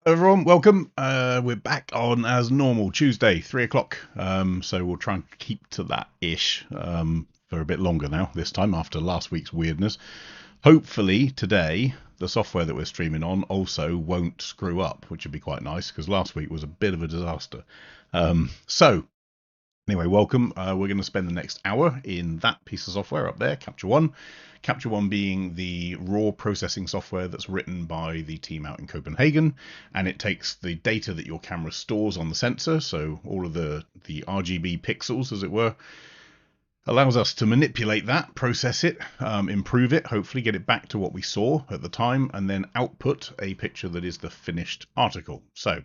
Hello everyone, welcome. We're back on as normal Tuesday, 3 o'clock. So we'll try and keep to that ish for a bit longer now. This time after last week's weirdness. Hopefully today the software that we're streaming on also won't screw up, which would be quite nice because last week was a bit of a disaster. So anyway, welcome. We're going to spend the next hour in that piece of software up there, Capture One. Capture One being the raw processing software that's written by the team out in Copenhagen, and it takes the data that your camera stores on the sensor, so all of the RGB pixels, as it were, allows us to manipulate that, process it, improve it, hopefully get it back to what we saw at the time, and then output a picture that is the finished article. So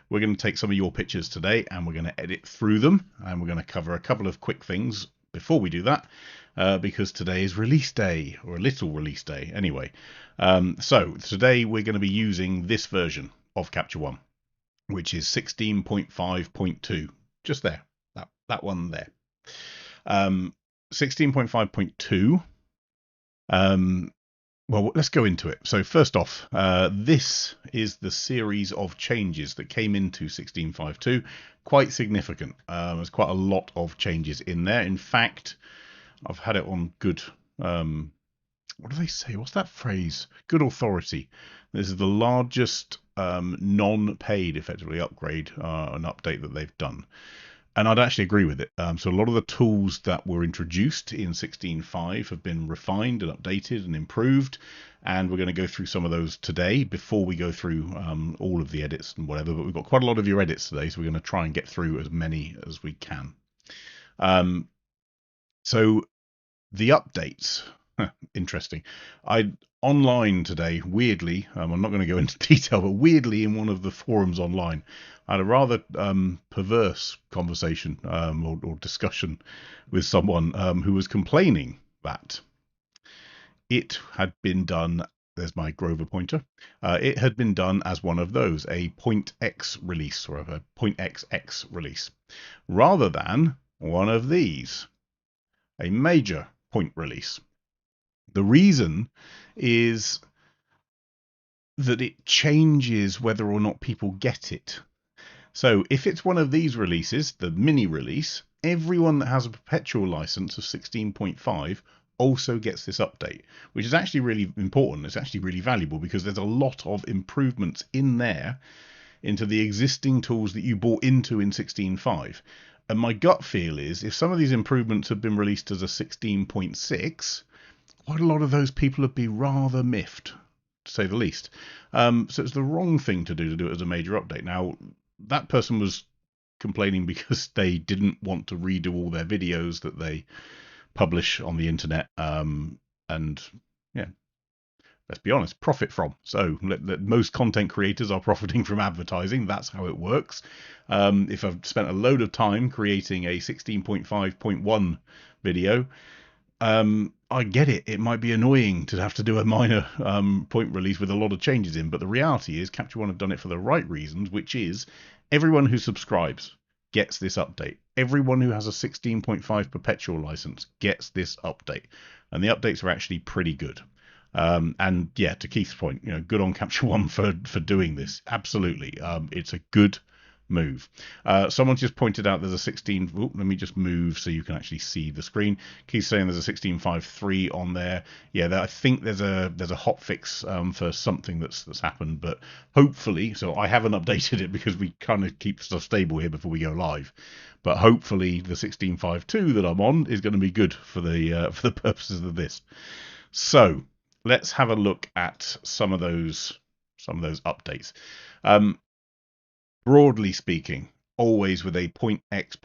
we're going to take some of your pictures today and we're going to edit through them, and we're going to cover a couple of quick things before we do that, because today is release day, or a little release day anyway. So today we're going to be using this version of Capture One, which is 16.5.2, just there, that one there. 16.5.2. Well, let's go into it. So first off, this is the series of changes that came into 16.5.2. Quite significant. There's quite a lot of changes in there. In fact, I've had it on good, what do they say? What's that phrase? Good authority. This is the largest non-paid, effectively, upgrade, an update that they've done. And I'd actually agree with it. So a lot of the tools that were introduced in 16.5 have been refined and updated and improved. And we're going to go through some of those today before we go through all of the edits and whatever. But we've got quite a lot of your edits today, so we're going to try and get through as many as we can. So the updates. Interesting. Online today, weirdly, I'm not going to go into detail, but weirdly in one of the forums online, I had a rather perverse conversation or discussion with someone who was complaining that it had been done. There's my Grover pointer. It had been done as one of those, a point X release or a point XX release, rather than one of these, a major point release. The reason is that it changes whether or not people get it. So if it's one of these releases, the mini release, everyone that has a perpetual license of 16.5 also gets this update, which is actually really important. It's actually really valuable because there's a lot of improvements in there into the existing tools that you bought into in 16.5. And my gut feel is if some of these improvements have been released as a 16.6, quite a lot of those people would be rather miffed, to say the least. So it's the wrong thing to do it as a major update. Now, that person was complaining because they didn't want to redo all their videos that they publish on the internet. And yeah, let's be honest, profit from. So most content creators are profiting from advertising. That's how it works. If I've spent a load of time creating a 16.5.1 video, I get it. It might be annoying to have to do a minor point release with a lot of changes in, but the reality is Capture One have done it for the right reasons, which is everyone who subscribes gets this update. Everyone who has a 16.5 perpetual license gets this update, and the updates are actually pretty good. And yeah, to Keith's point, good on Capture One for doing this. Absolutely, it's a good move. Someone just pointed out there's a 16. Let me just move so you can actually see the screen. Keith's saying there's a 16.5.3 on there. Yeah, I think there's a hotfix for something that's happened, but hopefully, so I haven't updated it because we kind of keep stuff stable here before we go live. But hopefully the 16.5.2 that I'm on is going to be good for the purposes of this. So let's have a look at some of those updates. Broadly speaking, always with a point X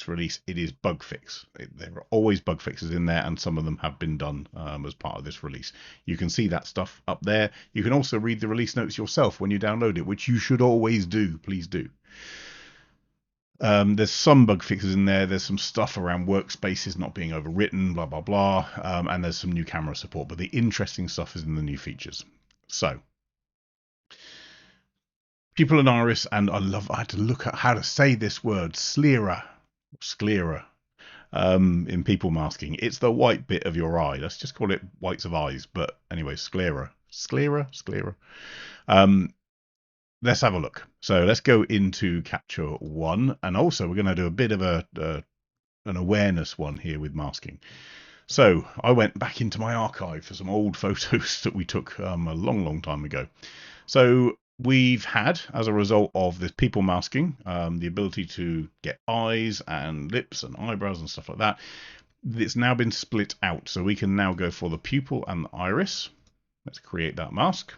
release, it is bug fix. There are always bug fixes in there, and some of them have been done as part of this release. You can see that stuff up there. You can also read the release notes yourself when you download it, which you should always do. Please do. There's some bug fixes in there. There's some stuff around workspaces not being overwritten, blah, blah, blah. And there's some new camera support. But the interesting stuff is in the new features. So Pupil and Iris, and I had to look at how to say this word, Sclera, in people masking. It's the white bit of your eye. Let's just call it whites of eyes. But anyway, Sclera. let's have a look. So let's go into Capture One, and also we're going to do a bit of an awareness one here with masking. So I went back into my archive for some old photos that we took a long time ago. So we've had, as a result of this people masking, the ability to get eyes and lips and eyebrows and stuff like that. It's now been split out, so we can now go for the pupil and the iris. Let's create that mask.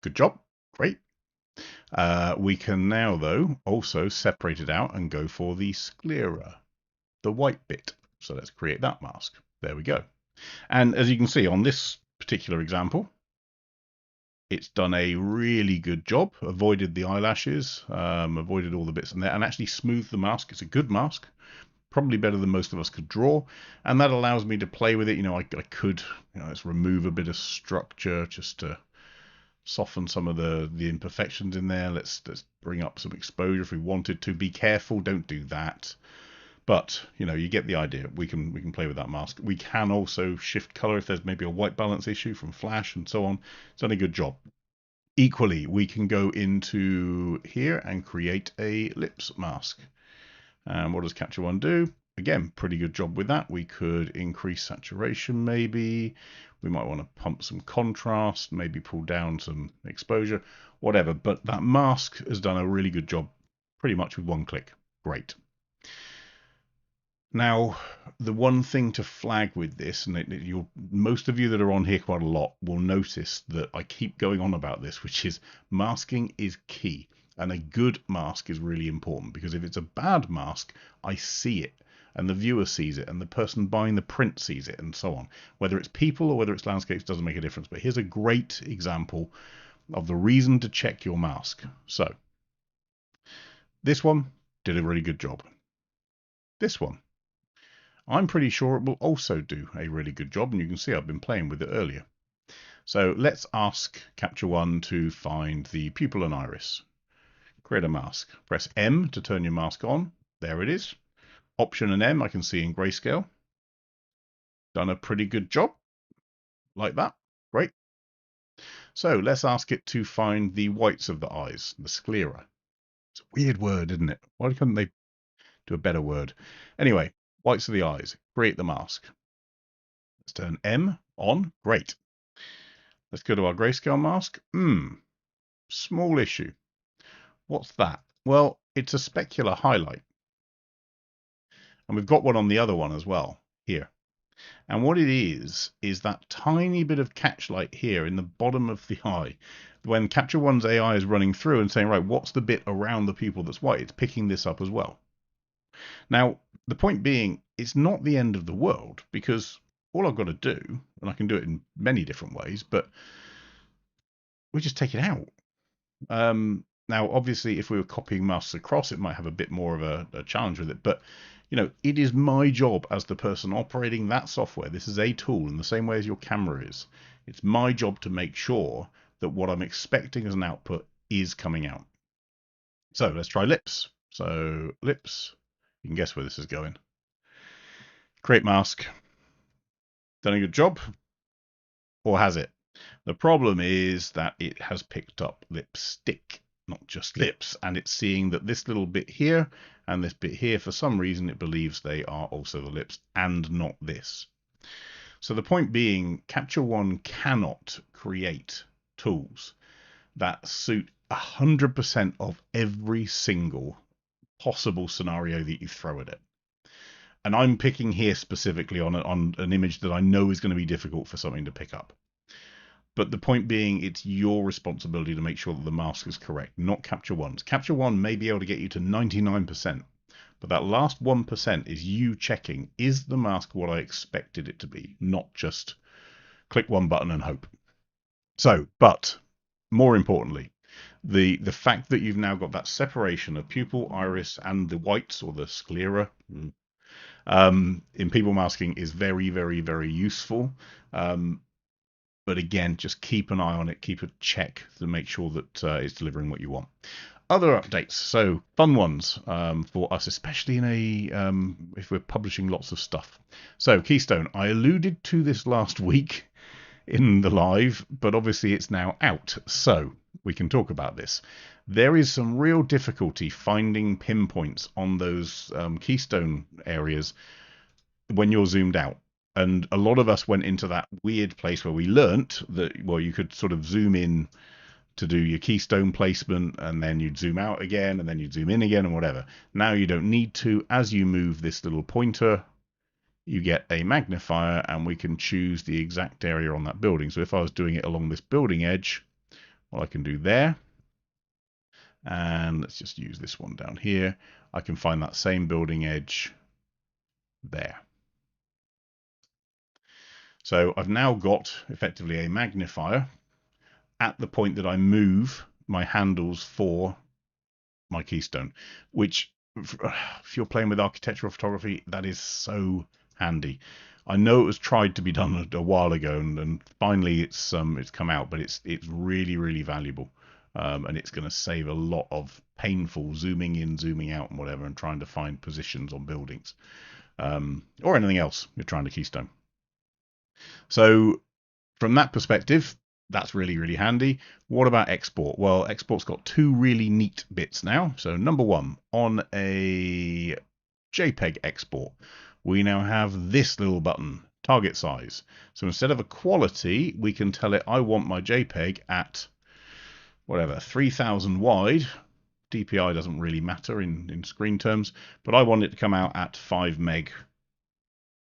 Good job. Great. We can now, though, also separate it out and go for the sclera, the white bit. So let's create that mask. There we go. And as you can see on this particular example, it's done a really good job, avoided the eyelashes, avoided all the bits in there, and actually smoothed the mask. It's a good mask, probably better than most of us could draw, and that allows me to play with it. You know, I could, let's remove a bit of structure just to soften some of the imperfections in there. Let's bring up some exposure if we wanted to. Be careful, don't do that. But you get the idea. We can play with that mask. We can also shift color if there's maybe a white balance issue from flash and so on. It's done a good job. Equally, we can go into here and create a lips mask. And what does Capture One do? Again, pretty good job with that. We could increase saturation maybe. We might want to pump some contrast, maybe pull down some exposure, whatever. But that mask has done a really good job pretty much with one click. Great. Now, the one thing to flag with this, and most of you that are on here quite a lot will notice that I keep going on about this, which is masking is key. And a good mask is really important, because if it's a bad mask, I see it, and the viewer sees it, and the person buying the print sees it, and so on. Whether it's people or whether it's landscapes doesn't make a difference. But here's a great example of the reason to check your mask. So, this one did a really good job. This one, I'm pretty sure it will also do a really good job, and you can see I've been playing with it earlier. So let's ask Capture One to find the pupil and iris. Create a mask. Press M to turn your mask on. There it is. Option and M I can see in grayscale. Done a pretty good job. Like that. Great. So let's ask it to find the whites of the eyes, the sclera. It's a weird word, isn't it? Why couldn't they do a better word? Anyway, whites of the eyes. Create the mask. Let's turn M on. Great. Let's go to our grayscale mask. Small issue. What's that? Well, it's a specular highlight. And we've got one on the other one as well, here. And what it is that tiny bit of catch light here in the bottom of the eye. When Capture One's AI is running through and saying, right, what's the bit around the pupil that's white? It's picking this up as well. Now, the point being, it's not the end of the world, because all I've got to do, and I can do it in many different ways, but we just take it out. Now, obviously, if we were copying masks across, it might have a bit more of a challenge with it. But, it is my job as the person operating that software. This is a tool in the same way as your camera is. It's my job to make sure that what I'm expecting as an output is coming out. So let's try lips. So lips, you can guess where this is going. Create mask. Done a good job? Or has it? The problem is that it has picked up lipstick, not just lips, and it's seeing that this little bit here and this bit here, for some reason, it believes they are also the lips and not this. So the point being, Capture One cannot create tools that suit 100% of every single possible scenario that you throw at it. And I'm picking here specifically on an image that I know is going to be difficult for something to pick up. But the point being, it's your responsibility to make sure that the mask is correct, not Capture One's. Capture One may be able to get you to 99%, but that last 1% is you checking, is the mask what I expected it to be, not just click one button and hope. So, but more importantly, the fact that you've now got that separation of pupil, iris, and the whites, or the sclera, in people masking is very, very, very useful. But again, just keep an eye on it, keep a check to make sure that it's delivering what you want. Other updates, so fun ones for us, especially if we're publishing lots of stuff. So Keystone, I alluded to this last week in the live, but obviously it's now out, so we can talk about this. There is some real difficulty finding pinpoints on those keystone areas when you're zoomed out. And a lot of us went into that weird place where we learnt that, well, you could sort of zoom in to do your keystone placement, and then you'd zoom out again, and then you'd zoom in again, and whatever. Now you don't need to. As you move this little pointer, you get a magnifier, and we can choose the exact area on that building. So if I was doing it along this building edge, well, I can do there. And let's just use this one down here. I can find that same building edge there. So I've now got effectively a magnifier at the point that I move my handles for my keystone, which if you're playing with architectural photography, that is so handy. I know it was tried to be done a while ago, and finally it's come out, but it's really, really valuable, and it's going to save a lot of painful zooming in, zooming out, and whatever, and trying to find positions on buildings, or anything else you're trying to keystone. So from that perspective, that's really, really handy. What about export? Well, export's got two really neat bits now. So number one, on a JPEG export, we now have this little button, target size. So instead of a quality, we can tell it I want my JPEG at whatever, 3000 wide. DPI doesn't really matter in screen terms, but I want it to come out at 5 meg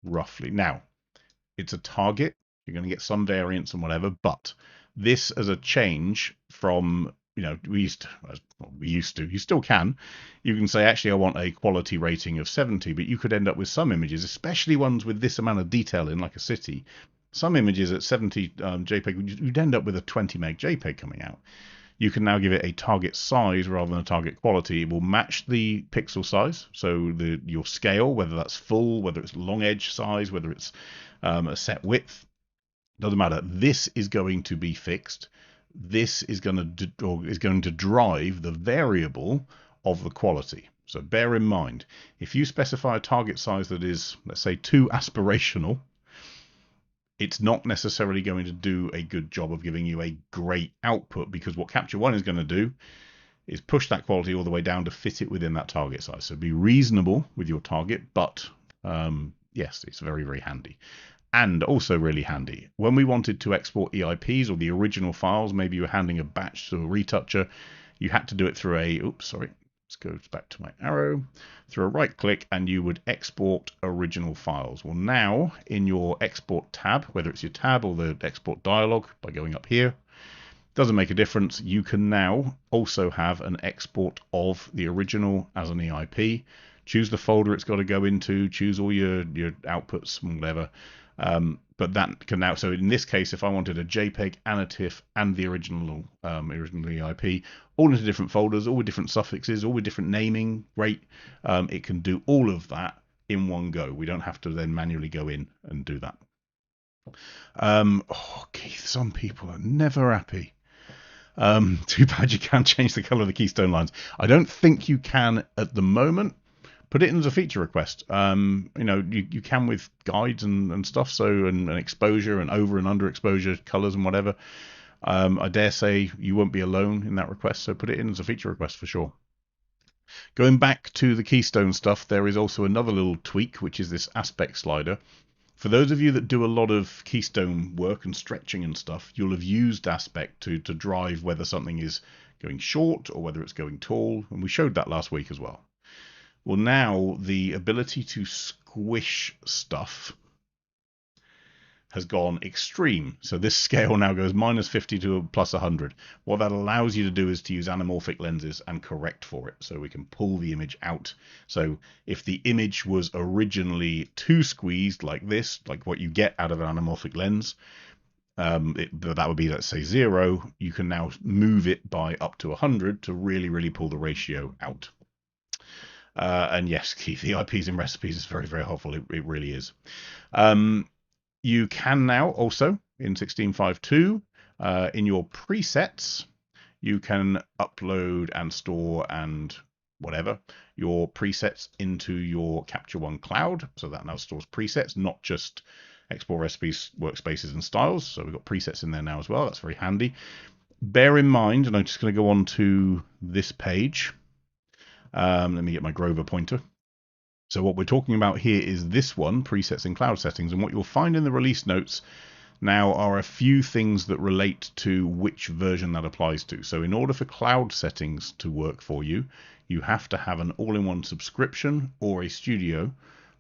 roughly. Now, it's a target. You're going to get some variance and whatever, but this as a change from, you still can. You can say, actually, I want a quality rating of 70, but you could end up with some images, especially ones with this amount of detail in, like a city. Some images at 70 JPEG, you'd end up with a 20 meg JPEG coming out. You can now give it a target size rather than a target quality. It will match the pixel size, so your scale, whether that's full, whether it's long edge size, whether it's a set width, doesn't matter. This is going to be fixed. This is going to drive the variable of the quality. So bear in mind, if you specify a target size that is, let's say, too aspirational, it's not necessarily going to do a good job of giving you a great output, because what Capture One is going to do is push that quality all the way down to fit it within that target size. So be reasonable with your target, but yes, it's very, very handy. And also really handy, when we wanted to export EIPs or the original files, maybe you were handing a batch to a retoucher, you had to do it through let's go back to my arrow, through a right click, and you would export original files. Well, now in your export tab, whether it's your tab or the export dialog, by going up here, doesn't make a difference. You can now also have an export of the original as an EIP. Choose the folder it's got to go into, choose all your outputs and whatever. But that can now, so in this case, if I wanted a JPEG and a TIFF and the original EIP, all into different folders, all with different suffixes, all with different naming, great. It can do all of that in one go. We don't have to then manually go in and do that. Keith, some people are never happy. Too bad you can't change the color of the keystone lines. I don't think you can at the moment. Put it in as a feature request. You can with guides and stuff, so and exposure and over and under exposure colors and whatever. I dare say you won't be alone in that request, so put it in as a feature request for sure. Going back to the keystone stuff, there is also another little tweak, which is this aspect slider. For those of you that do a lot of keystone work and stretching and stuff, you'll have used aspect to drive whether something is going short or whether it's going tall, and we showed that last week as well. Well, now the ability to squish stuff has gone extreme. So this scale now goes -50 to +100. What that allows you to do is to use anamorphic lenses and correct for it. So we can pull the image out. So if the image was originally too squeezed like this, like what you get out of an anamorphic lens, that would be, let's say, 0, you can now move it by up to 100 to really, really pull the ratio out. And yes, Keith, the IPs in recipes is very, very helpful. It really is. You can now also, in 16.5.2, in your presets, you can upload and store and whatever your presets into your Capture One cloud. So that now stores presets, not just export recipes, workspaces, and styles. So we've got presets in there now as well. That's very handy. Bear in mind, and I'm just going to go on to this page. Let me get my Grover pointer. So what we're talking about here is this one, presets and cloud settings. And what you'll find in the release notes now are a few things that relate to which version that applies to. So in order for cloud settings to work for you, you have to have an all-in-one subscription or a studio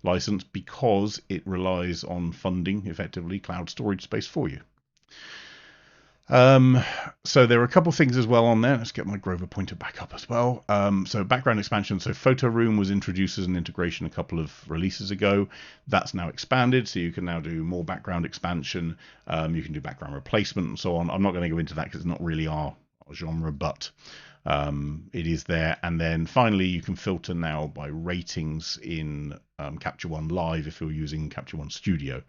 license because it relies on funding, effectively, cloud storage space for you. So there are a couple things as well on there. Let's get my Grover pointer back up as well. So background expansion. So Photoroom was introduced as an integration a couple of releases ago. That's now expanded, so you can now do more background expansion. You can do background replacement and so on. I'm not going to go into that because it's not really our genre, but it is there. And then finally, you can filter now by ratings in Capture One Live if you're using Capture One Studio.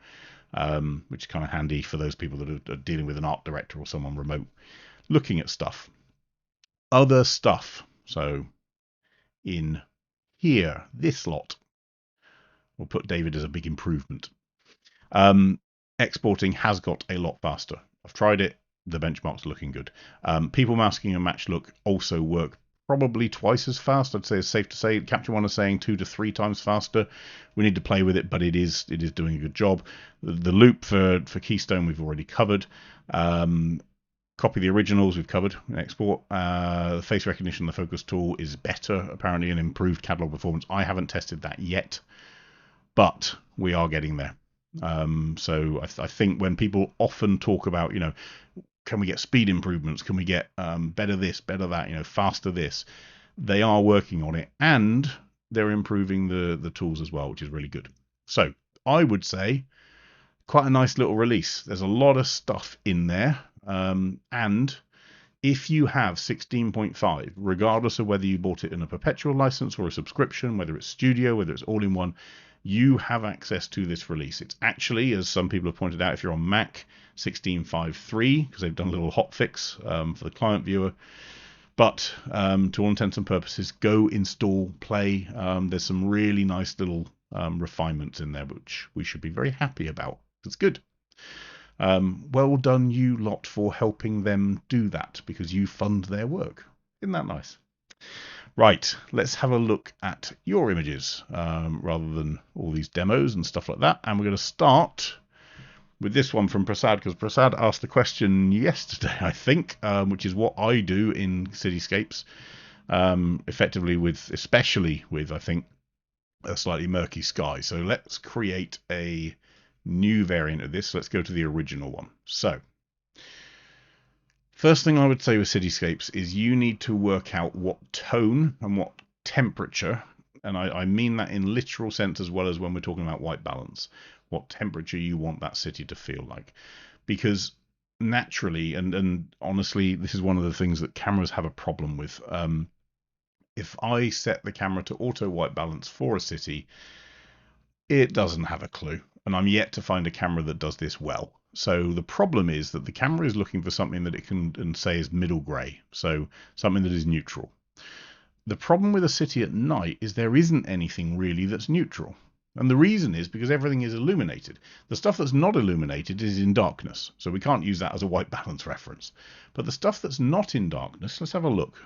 Which is kind of handy for those people that are dealing with an art director or someone remote looking at stuff. Other stuff. So in here, this lot, we'll put David as a big improvement. Exporting has got a lot faster. I've tried it. The benchmarks are looking good. People masking and match look also work probably twice as fast. I'd say it's safe to say. Capture One is saying 2 to 3 times faster. We need to play with it, but it is doing a good job. The Loupe for Keystone we've already covered. Copy the originals we've covered in export. The face recognition, the focus tool is better apparently, and improved catalog performance. I haven't tested that yet, but we are getting there. So I think when people often talk about, can we get speed improvements? Can we get better this, better that, faster this? They are working on it, and they're improving the tools as well, which is really good. So I would say quite a nice little release. There's a lot of stuff in there. And if you have 16.5, regardless of whether you bought it in a perpetual license or a subscription, whether it's studio, whether it's all in one, you have access to this release. It's actually, as some people have pointed out, if you're on Mac, 16.5.3, because they've done a little hotfix for the client viewer. But to all intents and purposes, go install, play. There's some really nice little refinements in there, which we should be very happy about. It's good. Well done, you lot, for helping them do that, because you fund their work. Isn't that nice? Right, let's have a look at your images rather than all these demos and stuff like that. And we're going to start with this one from Prasad, because Prasad asked the question yesterday, I think, which is what I do in cityscapes, effectively especially with, I think, a slightly murky sky. So let's create a new variant of this. Let's go to the original one. So first thing I would say with cityscapes is you need to work out what tone and what temperature, and I mean that in literal sense as well as when we're talking about white balance, what temperature you want that city to feel like. Because naturally, and honestly, this is one of the things that cameras have a problem with. If I set the camera to auto white balance for a city, it doesn't have a clue. And I'm yet to find a camera that does this well. So the problem is that the camera is looking for something that it can say is middle grey, so something that is neutral. The problem with a city at night is there isn't anything really that's neutral. And the reason is because everything is illuminated. The stuff that's not illuminated is in darkness, so we can't use that as a white balance reference. But the stuff that's not in darkness, let's have a look.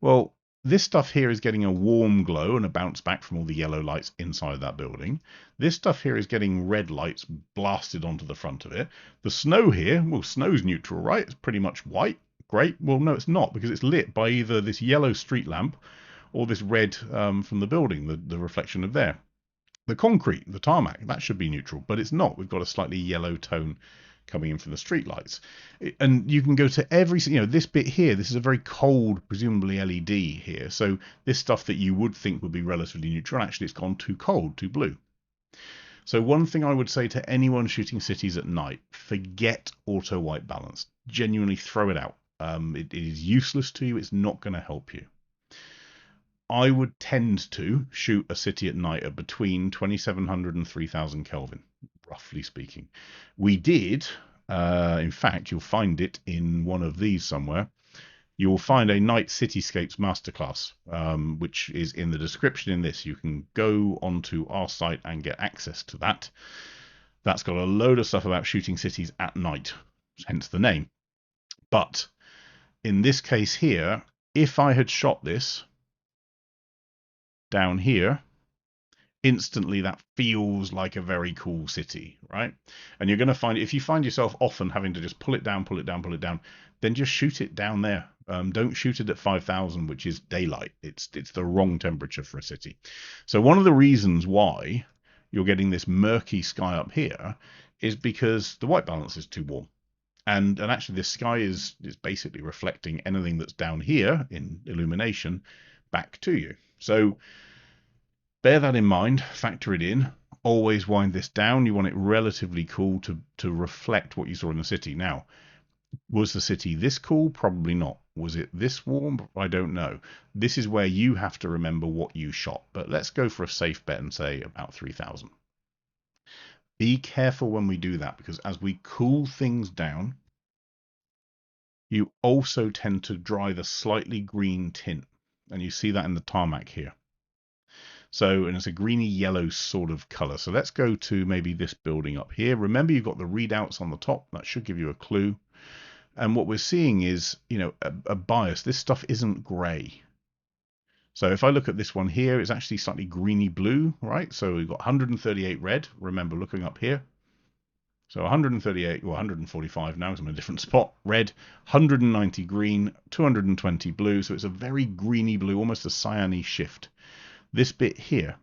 Well, this stuff here is getting a warm glow and a bounce back from all the yellow lights inside that building. This stuff here is getting red lights blasted onto the front of it. The snow here, well, snow's neutral, right? It's pretty much white. Great. Well, no, it's not, because it's lit by either this yellow street lamp or this red from the building, the reflection of there. The concrete, the tarmac, that should be neutral, but it's not. We've got a slightly yellow tone coming in from the street lights. And you can go to every, this bit here, this is a very cold, presumably LED here. So this stuff that you would think would be relatively neutral, actually it's gone too cold, too blue. So one thing I would say to anyone shooting cities at night, forget auto white balance. Genuinely throw it out. It is useless to you. It's not going to help you. I would tend to shoot a city at night at between 2700 and 3000 Kelvin, roughly speaking. We did, in fact, you'll find it in one of these somewhere. You'll find a Night Cityscapes Masterclass, which is in the description in this. You can go onto our site and get access to that. That's got a load of stuff about shooting cities at night, hence the name. But in this case here, if I had shot this down here, instantly that feels like a very cool city, right? And you're going to find, if you find yourself often having to just pull it down, then just shoot it down there. Don't shoot it at 5,000, which is daylight. It's the wrong temperature for a city. So one of the reasons why you're getting this murky sky up here is because the white balance is too warm. And actually this sky is basically reflecting anything that's down here in illumination back to you. So bear that in mind, factor it in, always wind this down. You want it relatively cool to reflect what you saw in the city. Now, was the city this cool? Probably not. Was it this warm? I don't know. This is where you have to remember what you shot. But let's go for a safe bet and say about 3,000. Be careful when we do that, because as we cool things down, you also tend to drive a slightly green tint. And you see that in the tarmac here. So, and it's a greeny yellow sort of color. So let's go to maybe this building up here. Remember, you've got the readouts on the top. That should give you a clue. And what we're seeing is, you know, a bias. This stuff isn't gray. So if I look at this one here, it's actually slightly greeny blue, right? So we've got 138 red. Remember, looking up here. So 138, or 145 now, because I'm in a different spot. Red, 190 green, 220 blue. So it's a very greeny blue, almost a cyany shift. This bit here,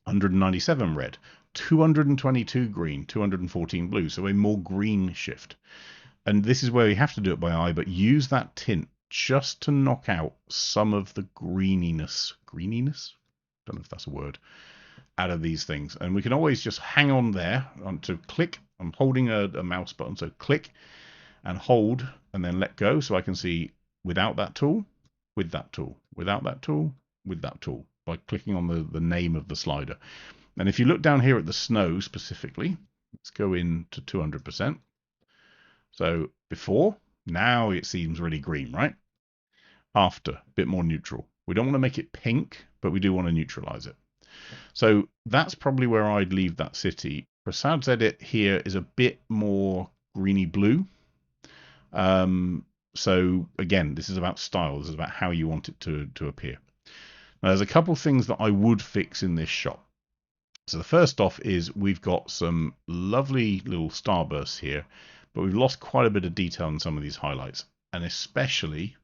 197 red, 222 green, 214 blue. So a more green shift. And this is where you have to do it by eye, but use that tint just to knock out some of the greeniness. Don't know if that's a word. Out of these things. And we can always just hang on there to click. I'm holding a mouse button, so click and hold and then let go, so I can see without that tool, with that tool, without that tool, with that tool, by clicking on the name of the slider. And if you look down here at the snow specifically, let's go into 200%. So before, now it seems really green, right? After, a bit more neutral. We don't want to make it pink, but we do want to neutralize it. So that's probably where I'd leave that city. Prasad's edit here is a bit more greeny blue. So again, this is about style. This is about how you want it to appear. Now, there's a couple things that I would fix in this shot. So the first off is we've got some lovely little starbursts here, but we've lost quite a bit of detail in some of these highlights, and especially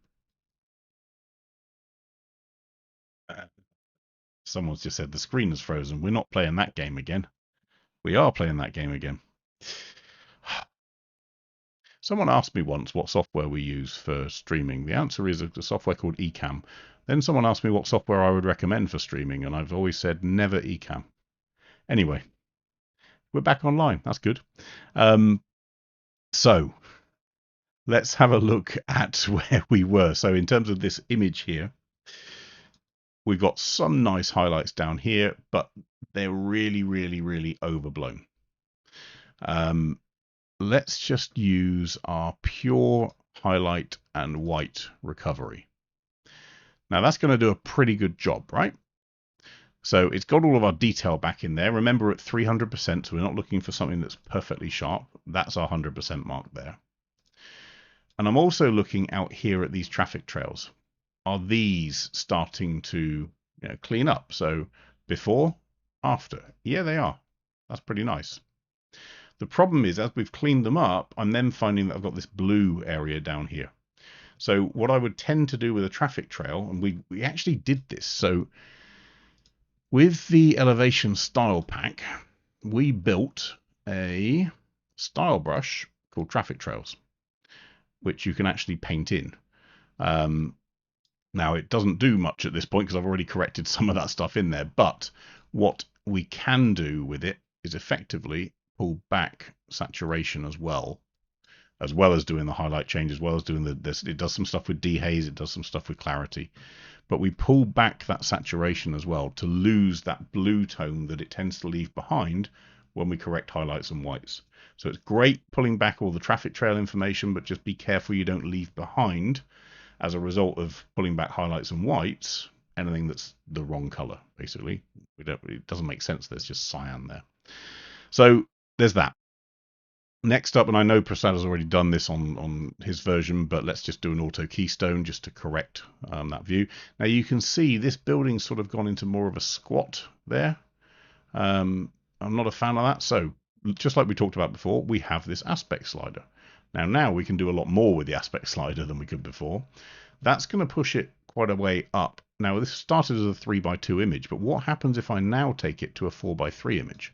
someone's just said the screen is frozen. We're not playing that game again. We are playing that game again. Someone asked me once what software we use for streaming. The answer is a software called Ecamm. Then someone asked me what software I would recommend for streaming, and I've always said never Ecamm. Anyway, we're back online. That's good. So let's have a look at where we were. So in terms of this image here, we've got some nice highlights down here, but they're really, really, really overblown. Let's just use our pure highlight and white recovery. Now that's going to do a pretty good job, right? So it's got all of our detail back in there. Remember, at 300%, so we're not looking for something that's perfectly sharp. That's our 100% mark there. And I'm also looking out here at these traffic trails. Are these starting to clean up? So before, after. Yeah, they are. That's pretty nice. The problem is, as we've cleaned them up, I'm then finding that I've got this blue area down here. So what I would tend to do with a traffic trail, and we actually did this. So with the elevation style pack, we built a style brush called Traffic Trails, which you can actually paint in. Now, it doesn't do much at this point because I've already corrected some of that stuff in there. But what we can do with it is effectively pull back saturation as well as doing the highlight change, as well as doing this. It does some stuff with dehaze, it does some stuff with clarity. But we pull back that saturation as well to lose that blue tone that it tends to leave behind when we correct highlights and whites. So it's great pulling back all the traffic trail information, but just be careful you don't leave behind, as a result of pulling back highlights and whites, anything that's the wrong color, basically. It doesn't make sense. There's just cyan there. So there's that. Next up, and I know Prasad has already done this on his version, but let's just do an auto keystone just to correct that view. Now you can see this building's sort of gone into more of a squat there. I'm not a fan of that. So just like we talked about before, we have this aspect slider. Now we can do a lot more with the aspect slider than we could before. That's going to push it quite a way up. Now this started as a 3x2 image, but what happens if I now take it to a 4x3 image?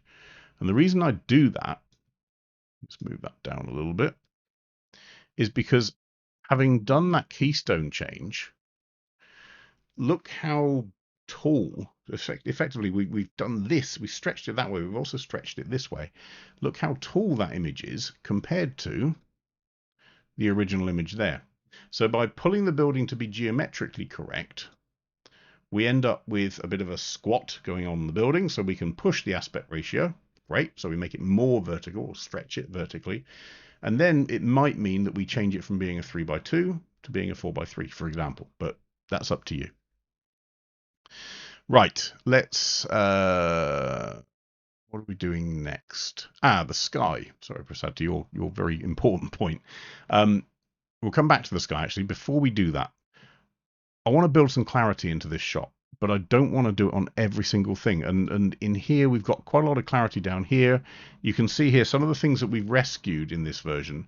And the reason I do that, let's move that down a little bit, is because having done that keystone change, look how tall, effectively we've done this, we stretched it that way, we've also stretched it this way. Look how tall that image is compared to the original image there. So by pulling the building to be geometrically correct, we end up with a bit of a squat going on in the building, so we can push the aspect ratio. Great, so we make it more vertical, or stretch it vertically. And then it might mean that we change it from being a 3x2 to being a 4x3, for example, but that's up to you. Right, let's, what are we doing next? The sky. Sorry, Prasad, to your very important point. We'll come back to the sky, actually. Before we do that, I want to build some clarity into this shot, but I don't want to do it on every single thing. And in here, we've got quite a lot of clarity down here. You can see here some of the things that we've rescued in this version,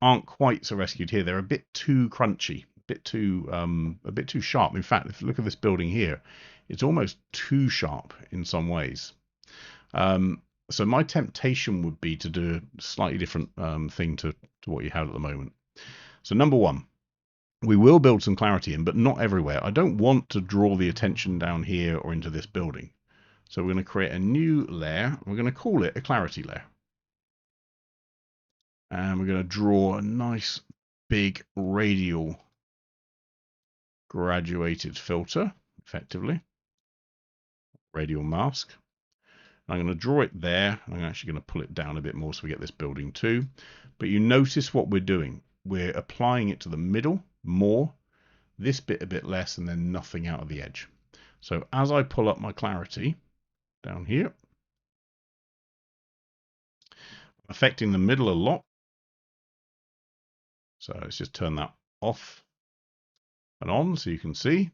aren't quite so rescued here. They're a bit too crunchy, a bit too sharp. In fact, if you look at this building here, it's almost too sharp in some ways. So my temptation would be to do a slightly different thing to what you have at the moment. So number one, we will build some clarity in, but not everywhere. I don't want to draw the attention down here or into this building. So we're going to create a new layer. We're going to call it a clarity layer. And we're going to draw a nice big radial graduated filter, effectively. Radial mask. I'm going to draw it there. I'm actually going to pull it down a bit more so we get this building too. But you notice what we're doing. We're applying it to the middle more, this bit a bit less, and then nothing out of the edge. So as I pull up my clarity down here, affecting the middle a lot. So let's just turn that off and on so you can see.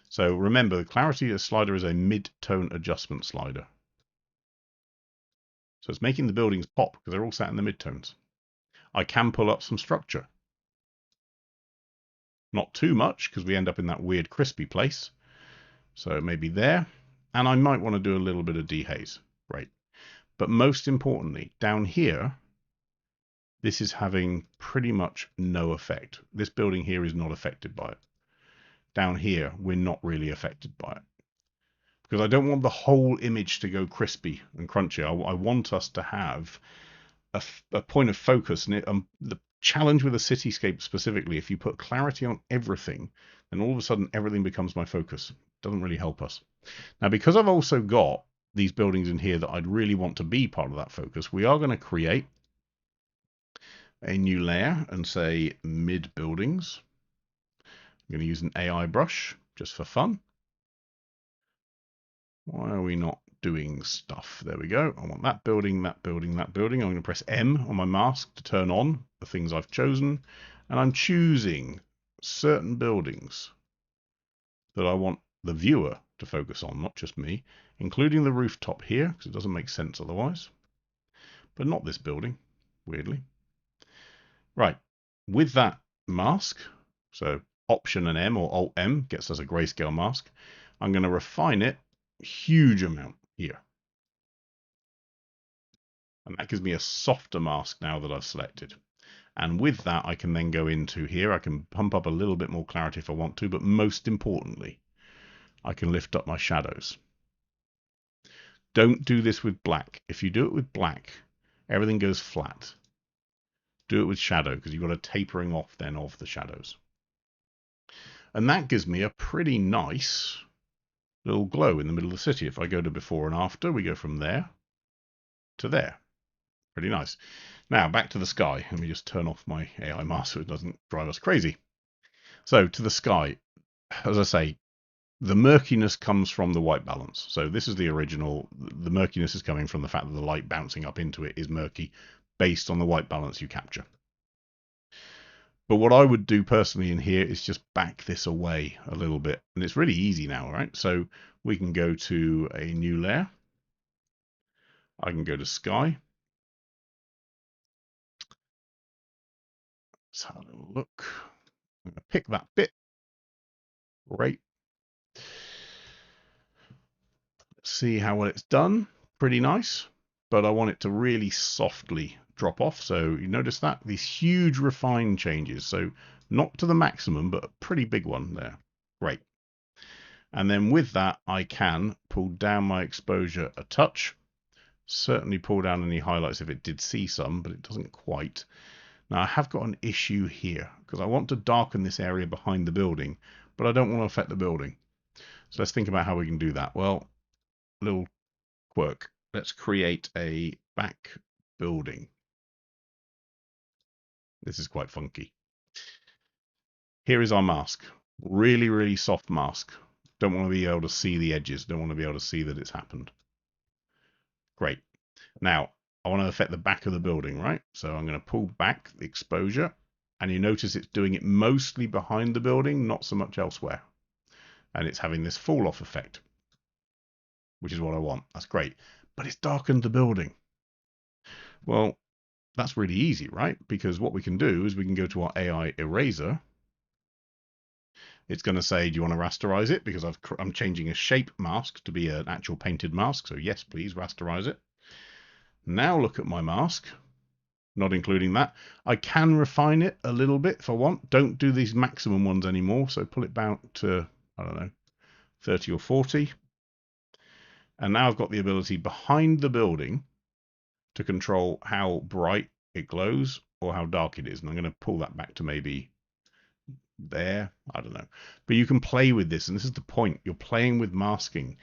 So remember, the clarity slider is a mid-tone adjustment slider. So it's making the buildings pop because they're all sat in the midtones. I can pull up some structure. Not too much because we end up in that weird crispy place. So maybe there. And I might want to do a little bit of dehaze. Right. But most importantly, down here, this is having pretty much no effect. This building here is not affected by it. Down here, we're not really affected by it. Because I don't want the whole image to go crispy and crunchy. I want us to have a point of focus. And the challenge with a cityscape specifically, if you put clarity on everything, then all of a sudden everything becomes my focus. It doesn't really help us. Now, because I've also got these buildings in here that I'd really want to be part of that focus, we are going to create a new layer and say mid buildings. I'm going to use an AI brush just for fun. Why are we not doing stuff? There we go. I want that building, that building, that building. I'm going to press M on my mask to turn on the things I've chosen. And I'm choosing certain buildings that I want the viewer to focus on, not just me, including the rooftop here, because it doesn't make sense otherwise. But not this building, weirdly. Right, with that mask, so Option and M or Alt M gets us a grayscale mask. I'm going to refine it huge amount here. And that gives me a softer mask now that I've selected. And with that, I can then go into here. I can pump up a little bit more clarity if I want to, but most importantly, I can lift up my shadows. Don't do this with black. If you do it with black, everything goes flat. Do it with shadow because you've got a tapering off then of the shadows. And that gives me a pretty nice little glow in the middle of the city. If I go to before and after, we go from there to there. Pretty nice. Now back to the sky. Let me just turn off my AI mask so it doesn't drive us crazy. So to the sky, as I say, The murkiness comes from the white balance. So this is the original. The murkiness is coming from the fact that the light bouncing up into it is murky based on the white balance you capture. But what I would do personally in here is just back this away a little bit. And it's really easy now, right? So we can go to a new layer. I can go to sky. Let's have a look. I'm going to pick that bit. Great. Let's see how well it's done. Pretty nice. But I want it to really softly drop off. So you notice that? These huge refine changes. So not to the maximum, but a pretty big one there. Great. And then with that, I can pull down my exposure a touch. Certainly pull down any highlights if it did see some, but it doesn't quite. Now I have got an issue here because I want to darken this area behind the building, but I don't want to affect the building. So let's think about how we can do that. Well, a little quirk. Let's create a back building. This is quite funky. Here is our mask. Really, really soft mask. Don't want to be able to see the edges. Don't want to be able to see that it's happened. Great. Now, I want to affect the back of the building, right? So I'm going to pull back the exposure, and you notice it's doing it mostly behind the building, not so much elsewhere. And it's having this fall-off effect, which is what I want. That's great. But it's darkened the building. Well, that's really easy, right? Because what we can do is we can go to our AI eraser. It's going to say, do you want to rasterize it? Because I'm changing a shape mask to be an actual painted mask. So yes, please rasterize it. Now look at my mask, not including that. I can refine it a little bit if I want. Don't do these maximum ones anymore. So pull it back to, I don't know, 30 or 40. And now I've got the ability behind the building to control how bright it glows or how dark it is. And I'm going to pull that back to maybe there. I don't know. But you can play with this. And this is the point. You're playing with masking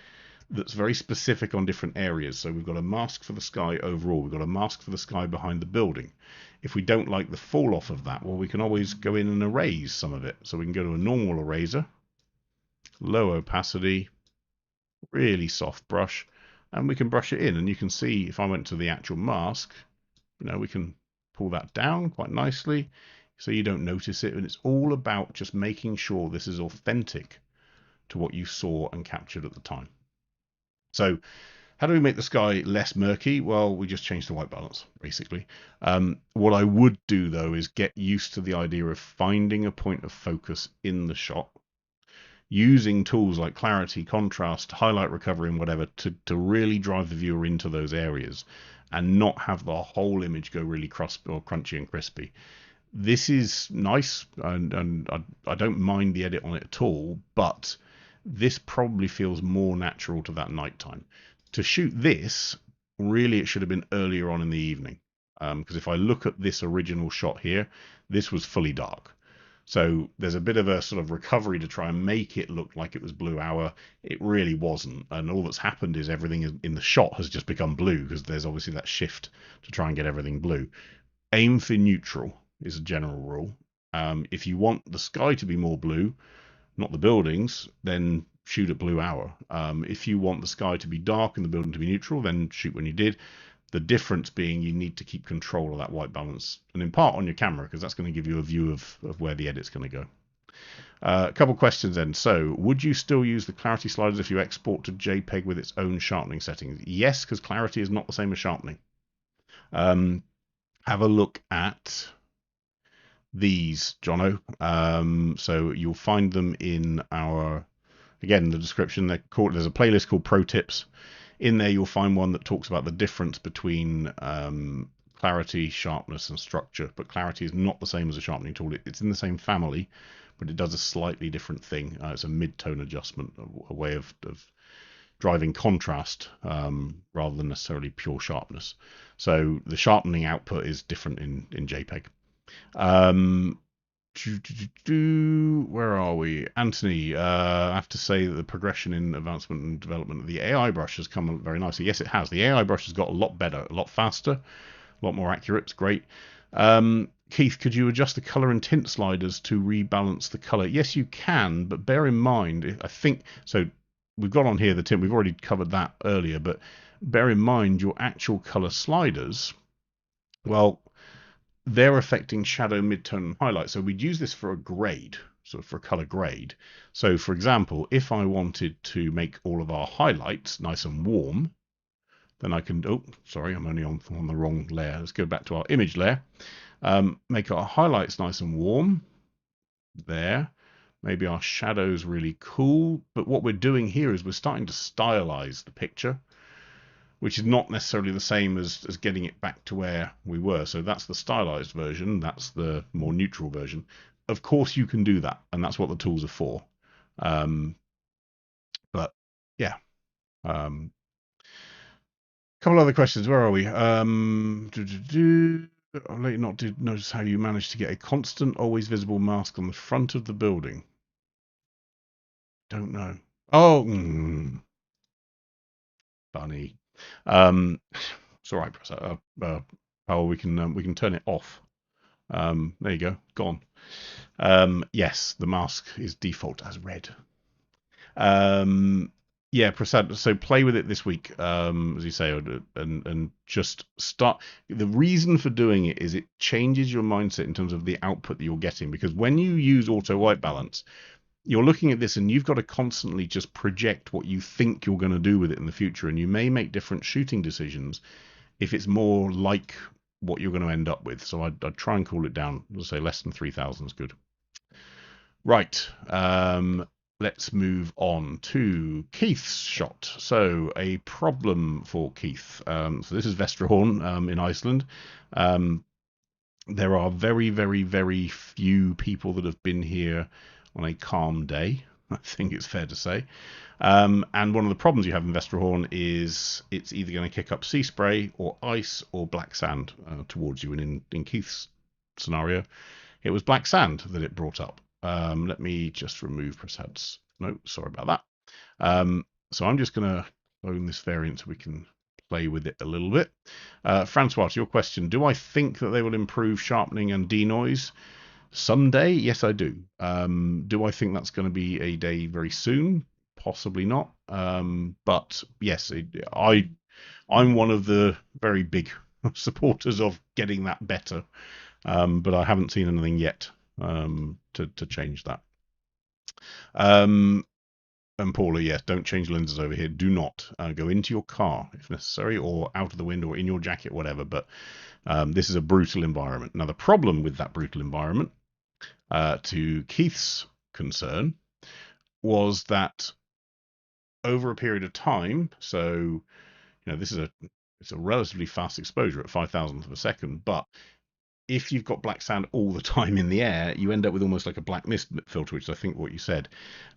that's very specific on different areas. So we've got a mask for the sky overall. We've got a mask for the sky behind the building. If we don't like the fall off of that, well, we can always go in and erase some of it. So we can go to a normal eraser, low opacity, really soft brush, and we can brush it in. And you can see if I went to the actual mask, you know, we can pull that down quite nicely so you don't notice it. And it's all about just making sure this is authentic to what you saw and captured at the time. So how do we make the sky less murky? Well, we just change the white balance, basically. What I would do, though, is get used to the idea of finding a point of focus in the shot, using tools like clarity, contrast, highlight recovery, and whatever to really drive the viewer into those areas and not have the whole image go really crunchy and crispy. This is nice, and I don't mind the edit on it at all, but this probably feels more natural to that nighttime. To shoot this, really it should have been earlier on in the evening. Because if I look at this original shot here, this was fully dark. So there's a bit of a sort of recovery to try and make it look like it was blue hour. It really wasn't. And all that's happened is everything in the shot has just become blue because there's obviously that shift to try and get everything blue. Aim for neutral is a general rule. If you want the sky to be more blue, not the buildings, then shoot at blue hour. If you want the sky to be dark and the building to be neutral, then shoot when you did. The difference being you need to keep control of that white balance, and in part on your camera, because that's going to give you a view of where the edit's going to go. A couple questions then. So, would you still use the clarity sliders if you export to JPEG with its own sharpening settings? Yes, because clarity is not the same as sharpening. Have a look at these, Jono. So you'll find them in our, again, the description. There's a playlist called Pro Tips. In there, you'll find one that talks about the difference between clarity, sharpness, and structure. But clarity is not the same as a sharpening tool. It's in the same family, but it does a slightly different thing. It's a mid-tone adjustment, a way of driving contrast rather than necessarily pure sharpness. So the sharpening output is different in JPEG. Where are we? Anthony, I have to say that the progression in advancement and development of the AI brush has come very nicely. Yes, it has. The AI brush has got a lot better, a lot faster, a lot more accurate. It's great. Keith, could you adjust the color and tint sliders to rebalance the color? Yes, you can, but bear in mind, I think, so we've got on here the tint, we've already covered that earlier, but bear in mind your actual color sliders, well, they're affecting shadow, midtone, and highlight. So we'd use this for a grade, so for a color grade. So for example, if I wanted to make all of our highlights nice and warm, then I can, oh, sorry, I'm only on the wrong layer. Let's go back to our image layer. Make our highlights nice and warm. There. Maybe our shadow's really cool. But what we're doing here is we're starting to stylize the picture, which is not necessarily the same as getting it back to where we were. So that's the stylized version. That's the more neutral version. Of course, you can do that, and that's what the tools are for. But yeah. Couple other questions. Where are we? I'll let you not notice how you managed to get a constant, always visible mask on the front of the building. Don't know. Oh, funny. It's all right, oh, we can turn it off. There you go, gone. Yes, the mask is default as red. Yeah, Prasad. So play with it this week, as you say, and just start. The reason for doing it is it changes your mindset in terms of the output that you're getting. Because when you use auto white balance, you're looking at this and you've got to constantly just project what you think you're going to do with it in the future, and you may make different shooting decisions if it's more like what you're going to end up with. So I'd try and cool it down. Let's say less than 3,000 is good. Right. Let's move on to Keith's shot. So a problem for Keith. So this is Vestrahorn in Iceland. There are very, very, very few people that have been here on a calm day. I think it's fair to say. And one of the problems you have in Vestrahorn is it's either going to kick up sea spray or ice or black sand towards you. And in Keith's scenario, it was black sand that it brought up. Let me just remove Prasad's. No, sorry about that. So I'm just going to clone this variant so we can play with it a little bit. Francois, to your question, do I think that they will improve sharpening and denoise someday? Yes, I do. Do I think that's going to be a day very soon? Possibly not. But yes, I'm one of the very big supporters of getting that better. But I haven't seen anything yet to change that. And Paula, yes, don't change lenses over here. Do not go into your car if necessary, or out of the window, or in your jacket, whatever. But this is a brutal environment. Now, the problem with that brutal environment, to Keith's concern, was that over a period of time, so this is it's a relatively fast exposure at 5,000th of a second, but if you've got black sand all the time in the air, you end up with almost like a black mist filter, which is, I think, what you said.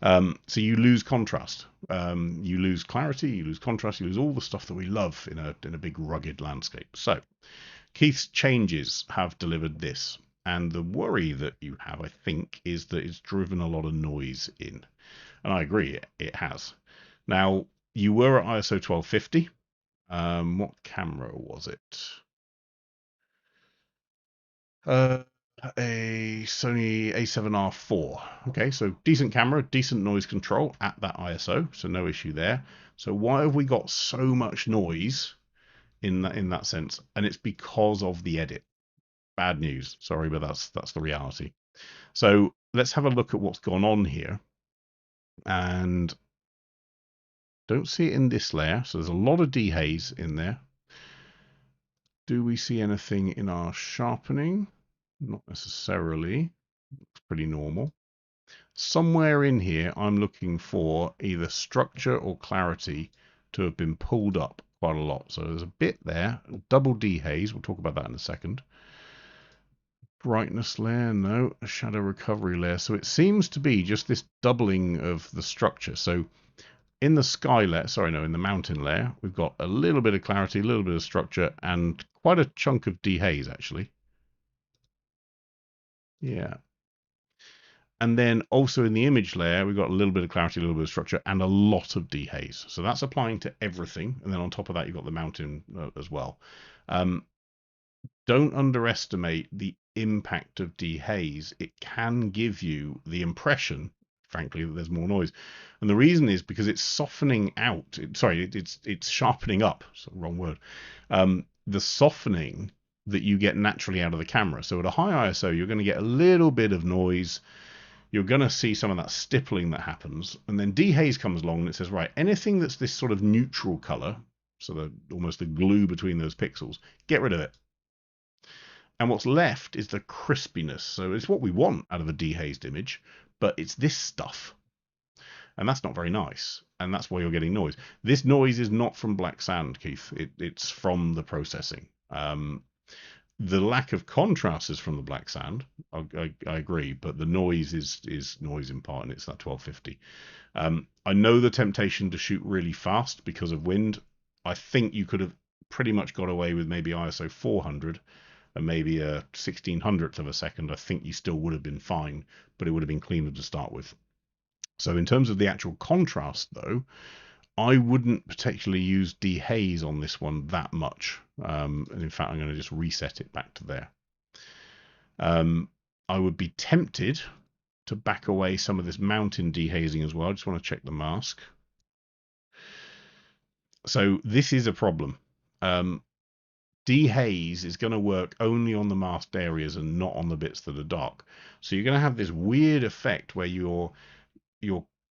So you lose contrast, you lose clarity, you lose contrast, you lose all the stuff that we love in a big rugged landscape. So Keith's changes have delivered this, and the worry that you have, I think, is that it's driven a lot of noise in, and I agree, it has. Now, you were at ISO 1250. What camera was it? A Sony A7R4. Okay, so decent camera, decent noise control at that ISO, so no issue there. So why have we got so much noise in that sense? And it's because of the edit. Bad news. Sorry, but that's the reality. So let's have a look at what's gone on here. And don't see it in this layer. So there's a lot of dehaze in there. Do we see anything in our sharpening? Not necessarily. It's pretty normal. Somewhere in here, I'm looking for either structure or clarity to have been pulled up quite a lot. So there's a bit there. Double dehaze. We'll talk about that in a second. Brightness layer, no. A shadow recovery layer. So it seems to be just this doubling of the structure. So in the sky layer, in the mountain layer, we've got a little bit of clarity, a little bit of structure, and quite a chunk of dehaze, actually. Yeah. And then also in the image layer, we've got a little bit of clarity, a little bit of structure, and a lot of dehaze. So that's applying to everything. And then on top of that, you've got the mountain as well. Don't underestimate the impact of dehaze, it can give you the impression, frankly, that there's more noise. And the reason is because it's softening out. It's sharpening up. So wrong word. The softening that you get naturally out of the camera. So at a high ISO, you're going to get a little bit of noise. You're going to see some of that stippling that happens. And then dehaze comes along and it says, right, anything that's this sort of neutral color, so almost the glue between those pixels, get rid of it. And what's left is the crispiness. So it's what we want out of a dehazed image, but it's this stuff. And that's not very nice. And that's why you're getting noise. This noise is not from black sand, Keith. It's from the processing. The lack of contrast is from the black sand. I agree, but the noise is noise in part, and it's that 1250. I know the temptation to shoot really fast because of wind. I think you could have pretty much got away with maybe ISO 400 and maybe a 1600th of a second. I think you still would have been fine, but it would have been cleaner to start with. So in terms of the actual contrast, though, I wouldn't particularly use dehaze on this one that much. And in fact, I'm going to just reset it back to there. I would be tempted to back away some of this mountain dehazing as well. I just want to check the mask. So this is a problem. Dehaze is going to work only on the masked areas and not on the bits that are dark. So you're going to have this weird effect where you're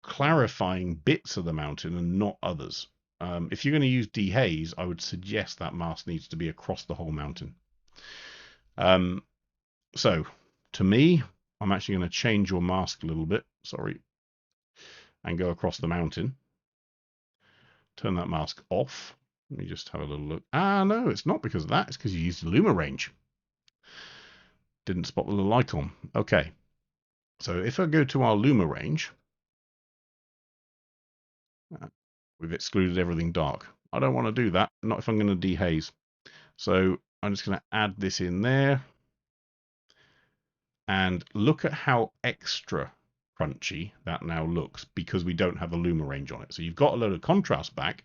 clarifying bits of the mountain and not others. If you're going to use dehaze, I would suggest that mask needs to be across the whole mountain. So to me, I'm actually going to change your mask a little bit, sorry, and go across the mountain. Turn that mask off. Let me just have a little look. No, it's not because of that. It's because you used the Luma range. Didn't spot the little icon. Okay. So if I go to our Luma range, we've excluded everything dark. I don't want to do that. Not if I'm going to dehaze. So I'm just going to add this in there. And look at how extra crunchy that now looks because we don't have a Luma range on it. So you've got a load of contrast back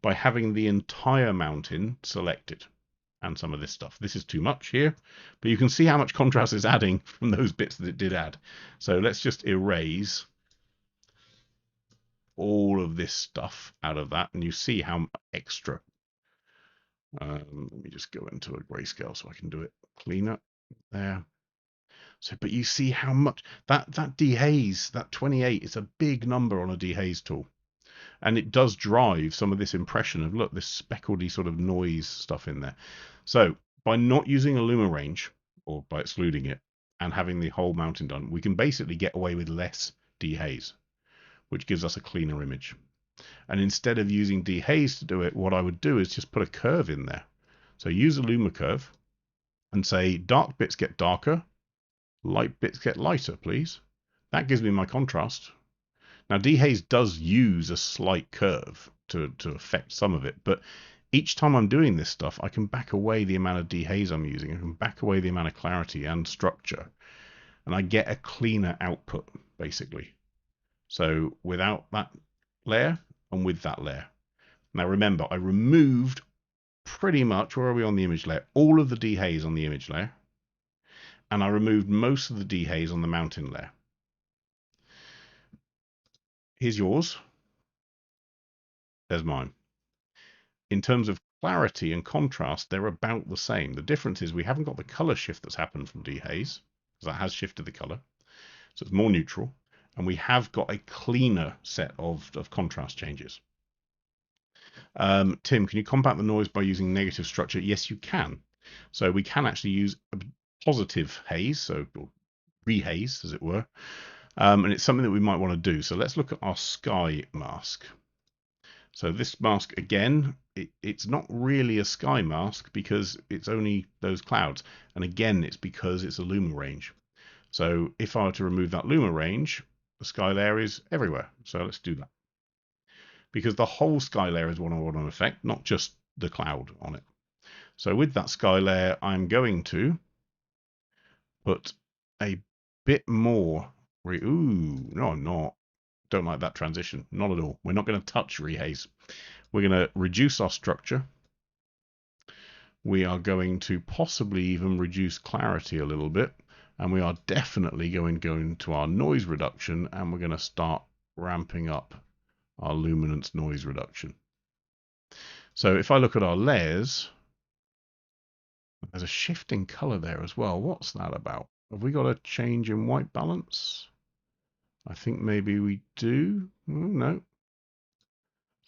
by having the entire mountain selected and some of this stuff. This is too much here, but you can see how much contrast is adding from those bits that it did add. So let's just erase all of this stuff out of that, and you see how extra. Let me just go into a grayscale so I can do it cleaner there. So, but you see how much that dehaze, that 28, is a big number on a dehaze tool. And it does drive some of this impression of, look, this speckledy sort of noise stuff in there. So by not using a Luma range, or by excluding it, and having the whole mountain done, we can basically get away with less dehaze, which gives us a cleaner image. And instead of using dehaze to do it, what I would do is just put a curve in there. So use a Luma curve and say dark bits get darker, light bits get lighter, please. That gives me my contrast. Now, dehaze does use a slight curve to affect some of it, but each time I'm doing this stuff, I can back away the amount of dehaze I'm using. I can back away the amount of clarity and structure, and I get a cleaner output, basically. So without that layer and with that layer. Now, remember, I removed pretty much, where are we on the image layer? All of the dehaze on the image layer, and I removed most of the dehaze on the mountain layer. Here's yours. There's mine. In terms of clarity and contrast, they're about the same. The difference is we haven't got the color shift that's happened from dehaze, because that has shifted the color. So it's more neutral. And we have got a cleaner set of contrast changes. Tim, can you combat the noise by using negative structure? Yes, you can. So we can actually use a positive haze, so rehaze, as it were. And it's something that we might want to do. So let's look at our sky mask. So this mask, again, it's not really a sky mask because it's only those clouds. And again, it's because it's a Luma range. So if I were to remove that Luma range, the sky layer is everywhere. So let's do that. Because the whole sky layer is one-on-one effect, not just the cloud on it. So with that sky layer, I'm going to put a bit more. Ooh, no, I'm not. Don't like that transition. Not at all. We're not going to touch rehaze. We're going to reduce our structure. We are going to possibly even reduce clarity a little bit, and we are definitely going to go into our noise reduction, and we're going to start ramping up our luminance noise reduction. So if I look at our layers, there's a shift in color there as well. What's that about? Have we got a change in white balance? I think maybe we do. No.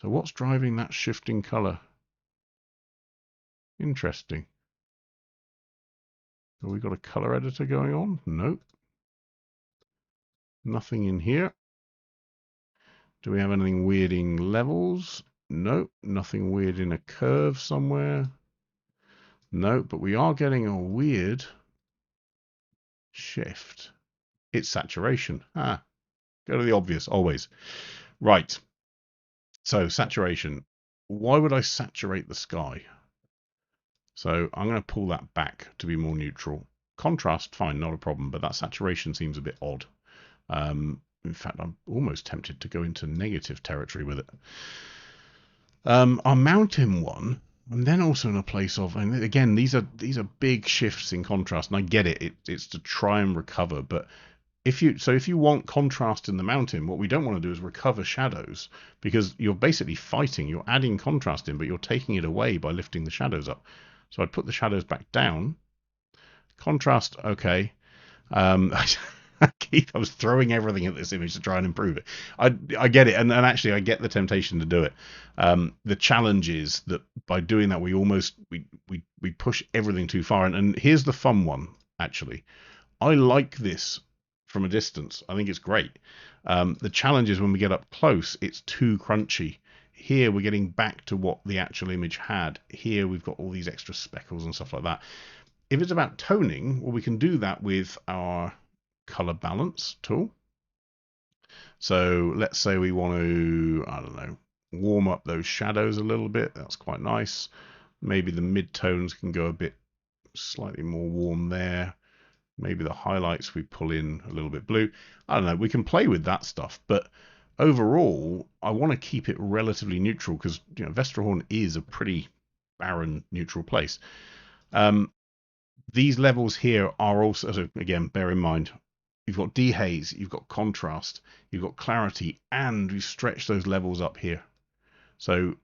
So what's driving that shift in color? Interesting. Have we got a color editor going on? Nope. Nothing in here. Do we have anything weird in levels? Nope. Nothing weird in a curve somewhere. Nope. But we are getting a weird shift. It's saturation. Go to the obvious, always. Right. So saturation. Why would I saturate the sky? So I'm going to pull that back to be more neutral. Contrast, fine, not a problem, but that saturation seems a bit odd. In fact, I'm almost tempted to go into negative territory with it. Our mountain one, and then also in a place of, and again, these are big shifts in contrast, and I get it. It's to try and recover, but if you want contrast in the mountain, what we don't want to do is recover shadows, because you're basically fighting. You're adding contrast in, but you're taking it away by lifting the shadows up. So I'd put the shadows back down. Contrast, okay. Keith, I was throwing everything at this image to try and improve it. I get it, and actually I get the temptation to do it. The challenge is that by doing that, we push everything too far. And here's the fun one, actually. I like this from a distance. I think it's great. The challenge is when we get up close, it's too crunchy. Here we're getting back to what the actual image had. Here we've got all these extra speckles and stuff like that. If it's about toning, well, we can do that with our color balance tool. So let's say we want to, I don't know, warm up those shadows a little bit. That's quite nice. Maybe the mid-tones can go a bit slightly more warm there. Maybe the highlights we pull in a little bit blue. I don't know, we can play with that stuff, but overall I want to keep it relatively neutral, because Vesterhorn is a pretty barren neutral place. These levels here are also, so again, bear in mind, you've got dehaze, you've got contrast, you've got clarity, and we've stretched those levels up here. So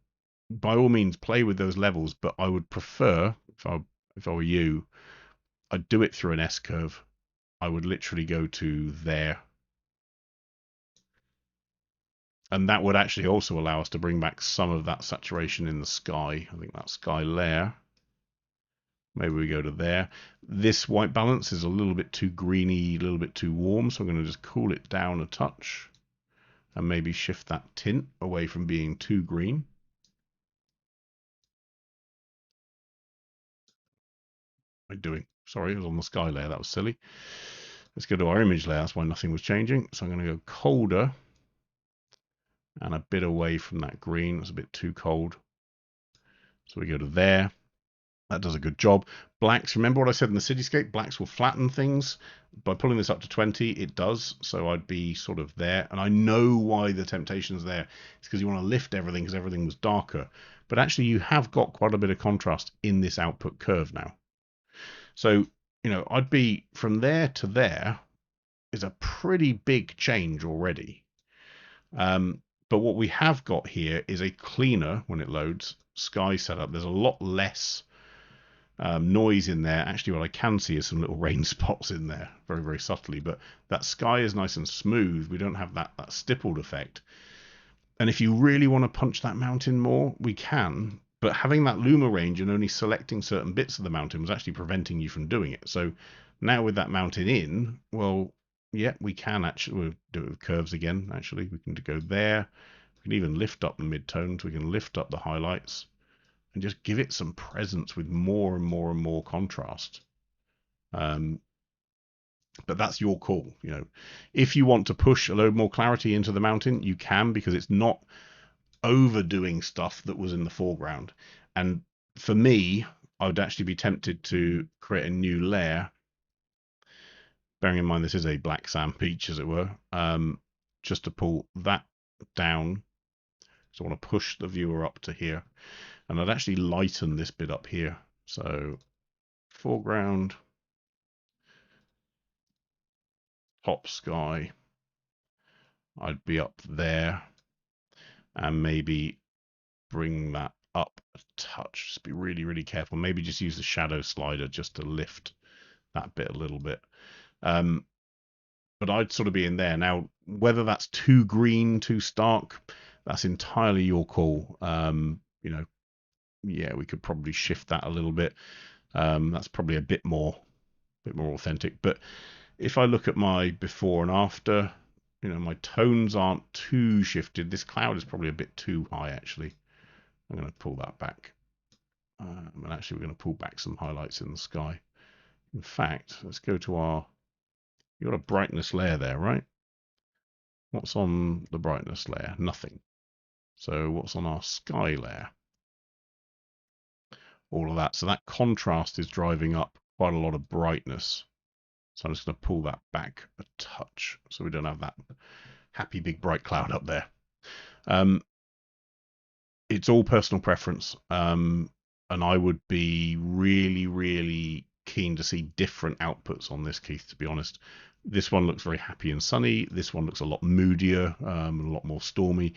by all means play with those levels, but I would prefer, if I were you, I'd do it through an S-curve. I would literally go to there. And that would actually also allow us to bring back some of that saturation in the sky. I think that sky layer. Maybe we go to there. This white balance is a little bit too greeny, a little bit too warm, so I'm going to just cool it down a touch and maybe shift that tint away from being too green. What am I doing? Sorry, it was on the sky layer. That was silly. Let's go to our image layer. That's why nothing was changing. So I'm going to go colder and a bit away from that green. It's a bit too cold. So we go to there. That does a good job. Blacks, remember what I said in the cityscape? Blacks will flatten things. By pulling this up to 20, it does. So I'd be sort of there. And I know why the temptation's there. It's because you want to lift everything because everything was darker. But actually, you have got quite a bit of contrast in this output curve now. So, I'd be from there to there is a pretty big change already. But what we have got here is a cleaner, when it loads, sky setup. There's a lot less noise in there. Actually, what I can see is some little rain spots in there, very, very subtly. But that sky is nice and smooth. We don't have that stippled effect. And if you really want to punch that mountain more, we can. But having that luma range and only selecting certain bits of the mountain was actually preventing you from doing it. So now with that mountain in, well, yeah, we can actually, we'll do it with curves again. Actually, we can go there. We can even lift up the midtones. We can lift up the highlights and just give it some presence with more and more and more contrast. But that's your call. If you want to push a load more clarity into the mountain, you can, because it's not overdoing stuff that was in the foreground. And for me, I would actually be tempted to create a new layer, bearing in mind this is a black sand beach, as it were, just to pull that down. So I want to push the viewer up to here, and I'd actually lighten this bit up here. So foreground, top sky, I'd be up there, and maybe bring that up a touch. Just be really, really careful. Maybe just use the shadow slider just to lift that bit a little bit. But I'd sort of be in there. Now, whether that's too green, too stark, that's entirely your call. You know, yeah, we could probably shift that a little bit. That's probably a bit more authentic. But if I look at my before and after, you know, my tones aren't too shifted. This cloud is probably a bit too high, actually. I'm going to pull that back. And actually, we're going to pull back some highlights in the sky. In fact, let's go to our... You've got a brightness layer there, right? What's on the brightness layer? Nothing. So what's on our sky layer? All of that. So that contrast is driving up quite a lot of brightness. So I'm just going to pull that back a touch so we don't have that happy big bright cloud up there. It's all personal preference. And I would be really, really keen to see different outputs on this, Keith, to be honest. This one looks very happy and sunny. This one looks a lot moodier, a lot more stormy.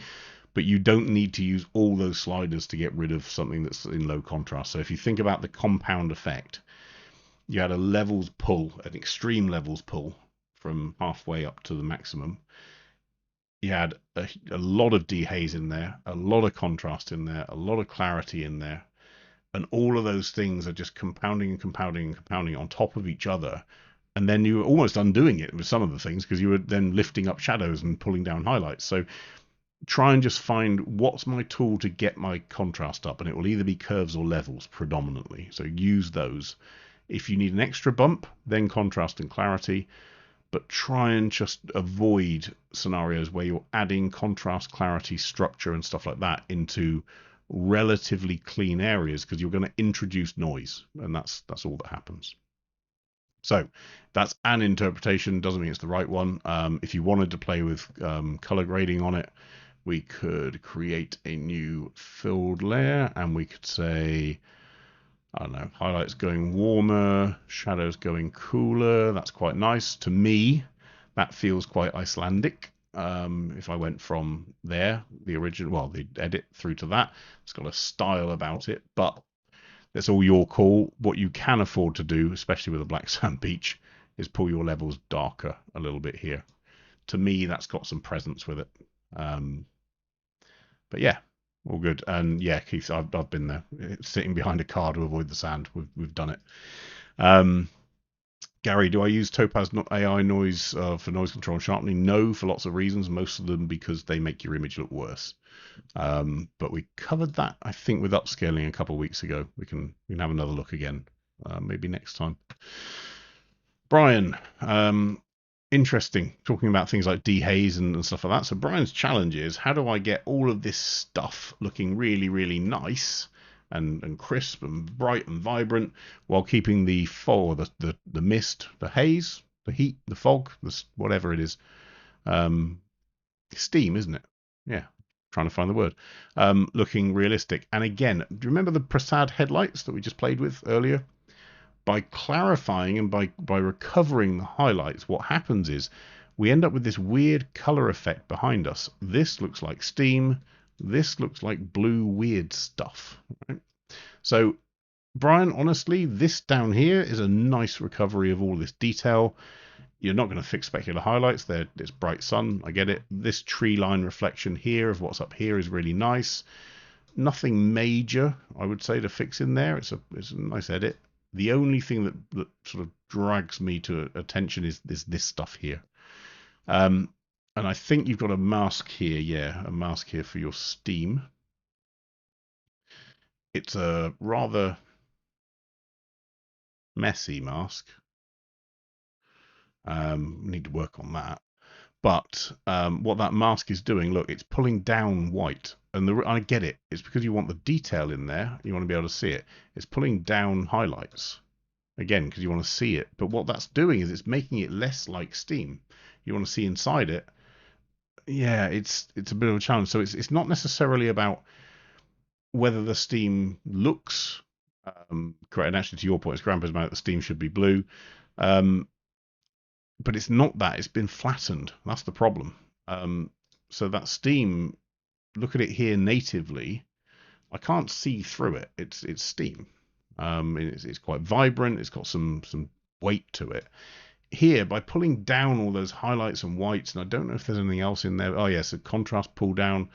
But you don't need to use all those sliders to get rid of something that's in low contrast. So if you think about the compound effect, you had a levels pull, an extreme levels pull from halfway up to the maximum. You had a lot of dehaze in there, a lot of contrast in there, a lot of clarity in there. And all of those things are just compounding and compounding and compounding on top of each other. And then you were almost undoing it with some of the things because you were then lifting up shadows and pulling down highlights. So try and just find what's my tool to get my contrast up, and it will either be curves or levels predominantly. So use those. If you need an extra bump, then contrast and clarity, but try and just avoid scenarios where you're adding contrast, clarity, structure, and stuff like that into relatively clean areas because you're going to introduce noise, and that's all that happens. So that's an interpretation, doesn't mean it's the right one. If you wanted to play with color grading on it, we could create a new filled layer, and we could say, I don't know, highlights going warmer, shadows going cooler. That's quite nice. To me, that feels quite Icelandic. If I went from there, the original, well, the edit through to that, it's got a style about it, but that's all your call. What you can afford to do, especially with a black sand beach, is pull your levels darker a little bit here. To me, that's got some presence with it. But yeah, all good. And yeah, Keith, I've been there, sitting behind a car to avoid the sand. We've done it. Gary, do I use Topaz AI noise for noise control and sharpening? No, for lots of reasons. Most of them because they make your image look worse. But we covered that, I think, with upscaling a couple of weeks ago. We can have another look again, maybe next time. Brian, interesting, talking about things like dehaze and stuff like that. So Brian's challenge is, how do I get all of this stuff looking really, really nice and crisp and bright and vibrant while keeping the fog, the mist, the haze, the heat, the fog, whatever it is. Steam, isn't it? Yeah, trying to find the word. Looking realistic. And again, do you remember the Prasad headlights that we just played with earlier? By clarifying and by recovering the highlights, what happens is we end up with this weird color effect behind us. This looks like steam. This looks like blue weird stuff. Right? So, Brian, honestly, this down here is a nice recovery of all this detail. You're not going to fix specular highlights. It's bright sun. I get it. This tree line reflection here of what's up here is really nice. Nothing major, I would say, to fix in there. It's a nice edit. The only thing that sort of drags me to attention is this stuff here. And I think you've got a mask here. Yeah, a mask here for your steam. It's a rather messy mask. Need to work on that. But what that mask is doing, look, it's pulling down white. And I get it. It's because you want the detail in there. You want to be able to see it. It's pulling down highlights. Again, because you want to see it. But what that's doing is it's making it less like steam. You want to see inside it. Yeah, it's a bit of a challenge. So it's not necessarily about whether the steam looks Correct. And actually, to your point, as Grandpa's about the steam should be blue. Um, but it's not that. It's been flattened. That's the problem. So that steam, look at it here natively. I can't see through it. It's steam. It's quite vibrant. It's got some weight to it. Here, by pulling down all those highlights and whites, and I don't know if there's anything else in there. Oh yes, a contrast pull down,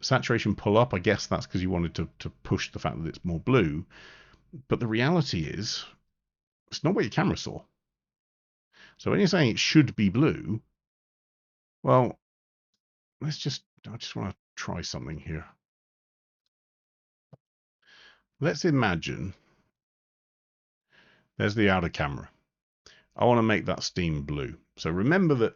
saturation pull up. I guess that's because you wanted to push the fact that it's more blue. But the reality is, it's not what your camera saw. So when you're saying it should be blue, well, I just want to try something here. Let's imagine there's the outer camera. I want to make that steam blue. So remember that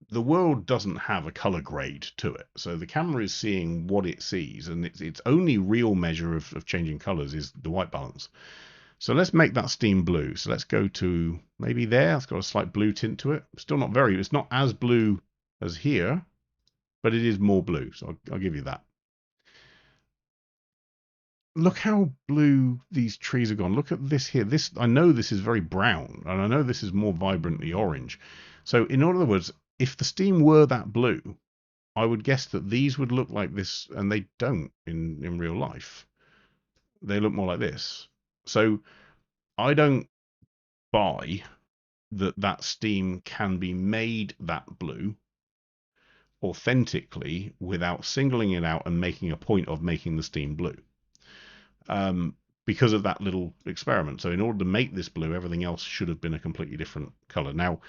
the world doesn't have a color grade to it. So the camera is seeing what it sees, and its only real measure of changing colors is the white balance. So let's make that steam blue. So let's go to maybe there. It's got a slight blue tint to it. Still not very, it's not as blue as here, but it is more blue. So I'll give you that. Look how blue these trees have gone. Look at this here. This, I know this is very brown, and I know this is more vibrantly orange. So in other words, if the steam were that blue, I would guess that these would look like this, and they don't in real life. They look more like this. So I don't buy that steam can be made that blue authentically without singling it out and making a point of making the steam blue. Because of that little experiment. So in order to make this blue, everything else should have been a completely different color. Now,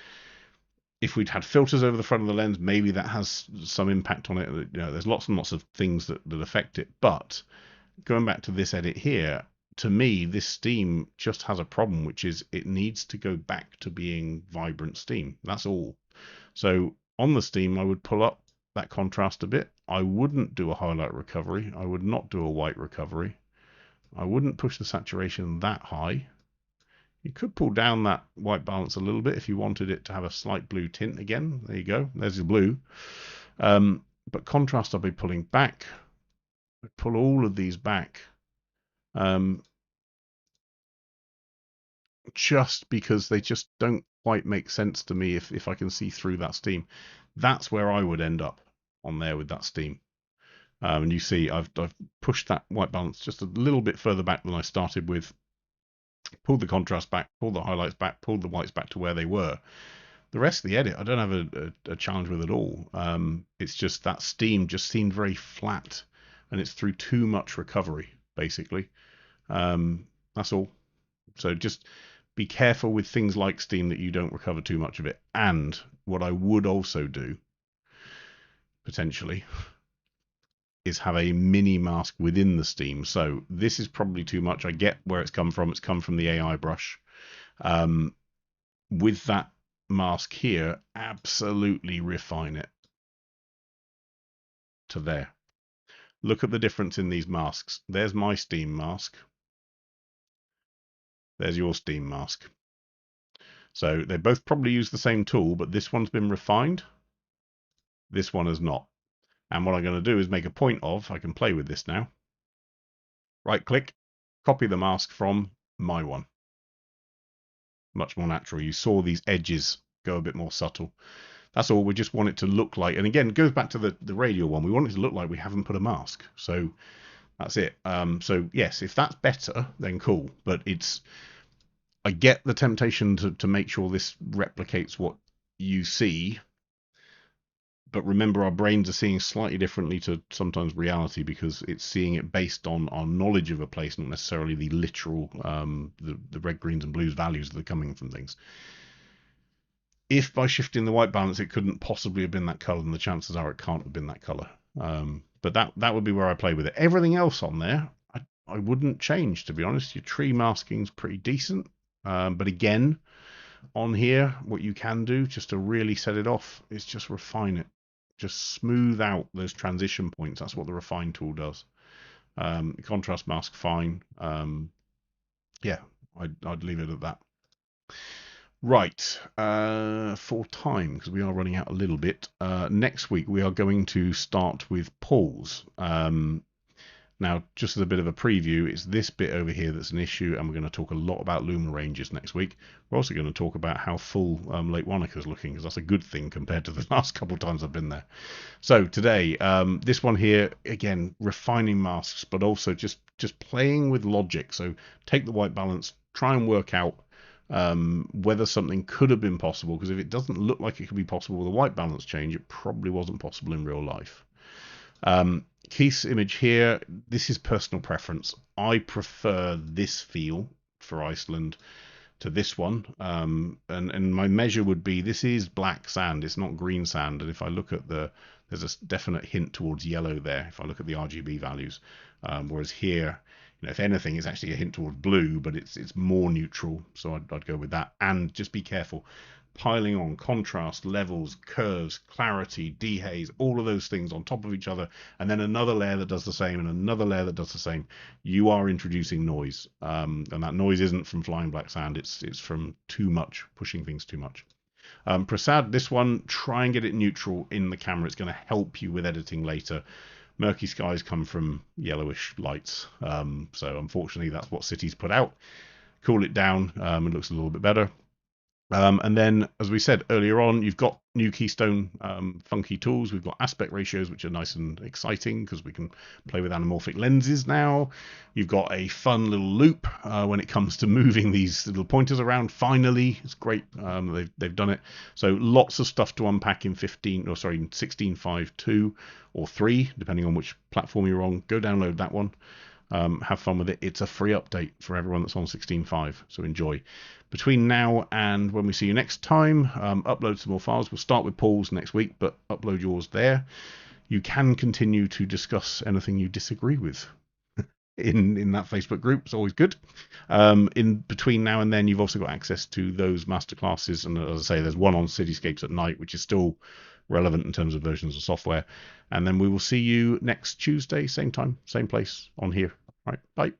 if we'd had filters over the front of the lens, maybe that has some impact on it. You know, there's lots and lots of things that affect it. But going back to this edit here, to me, this steam just has a problem, which is it needs to go back to being vibrant steam. That's all. So on the steam, I would pull up that contrast a bit. I wouldn't do a highlight recovery. I would not do a white recovery. I wouldn't push the saturation that high. You could pull down that white balance a little bit if you wanted it to have a slight blue tint again. There you go. There's the blue. But contrast I'll be pulling back. I pull all of these back. Just because they just don't quite make sense to me if I can see through that steam. That's where I would end up on there with that steam. And you see I've pushed that white balance just a little bit further back than I started with. Pulled the contrast back, pulled the highlights back, pulled the whites back to where they were. The rest of the edit I don't have a challenge with at all. It's just that steam just seemed very flat, and it's through too much recovery, basically. That's all. So just be careful with things like steam that you don't recover too much of it. And what I would also do, potentially, is have a mini mask within the steam. So this is probably too much. I get where it's come from. It's come from the AI brush. With that mask here, absolutely refine it to there. Look at the difference in these masks. There's my steam mask. There's your steam mask. So they both probably use the same tool, but this one's been refined. This one has not. And what I'm going to do is make a point of, I can play with this now. Right click, copy the mask from my one. Much more natural. You saw these edges go a bit more subtle. That's all. We just want it to look like, and again, it goes back to the radial one. We want it to look like we haven't put a mask. So that's it. So yes, if that's better, then cool. But I get the temptation to make sure this replicates what you see. But remember, our brains are seeing slightly differently to sometimes reality, because it's seeing it based on our knowledge of a place, not necessarily the literal, the red, greens, and blues values that are coming from things. If by shifting the white balance it couldn't possibly have been that color, then the chances are it can't have been that color. But that would be where I play with it. Everything else on there, I wouldn't change, to be honest. Your tree masking's pretty decent. But again, on here, what you can do just to really set it off is just refine it. Just smooth out those transition points. That's what the refine tool does. Contrast mask, fine. Yeah, I'd leave it at that. Right, for time, because we are running out a little bit. Next week we are going to start with polls. Now, just as a bit of a preview, it's this bit over here that's an issue, and we're going to talk a lot about Luma ranges next week. We're also going to talk about how full Lake Wanaka is looking, because that's a good thing compared to the last couple of times I've been there. So today, this one here, again, refining masks, but also just playing with logic. So take the white balance, try and work out whether something could have been possible, because if it doesn't look like it could be possible with a white balance change, it probably wasn't possible in real life. Keith's image here, this is personal preference. I prefer this feel for Iceland to this one, and my measure would be, this is black sand, it's not green sand, and if I look at there's a definite hint towards yellow there if I look at the RGB values, whereas here, if anything, it's actually a hint towards blue, but it's more neutral, so I'd go with that. And just be careful, piling on contrast, levels, curves, clarity, dehaze, all of those things on top of each other, and then another layer that does the same, and another layer that does the same. You are introducing noise, and that noise isn't from flying black sand, it's from too much, pushing things too much. Prasad, this one, try and get it neutral in the camera. It's going to help you with editing later. Murky skies come from yellowish lights, so unfortunately that's what City's put out. Cool it down, it looks a little bit better. And then, as we said earlier on, you've got new Keystone funky tools. We've got aspect ratios, which are nice and exciting because we can play with anamorphic lenses now. You've got a fun little loop when it comes to moving these little pointers around. Finally, it's great. They've done it. So lots of stuff to unpack in 16.5.2 or 3, depending on which platform you're on. Go download that one. Have fun with it. It's a free update for everyone that's on 16.5, so enjoy. Between now and when we see you next time, upload some more files. We'll start with Paul's next week, but upload yours there. You can continue to discuss anything you disagree with in that Facebook group. It's always good. In between now and then, you've also got access to those masterclasses, and as I say, there's one on cityscapes at night, which is still relevant in terms of versions of software. And then we will see you next Tuesday, same time, same place on here. All right, bye.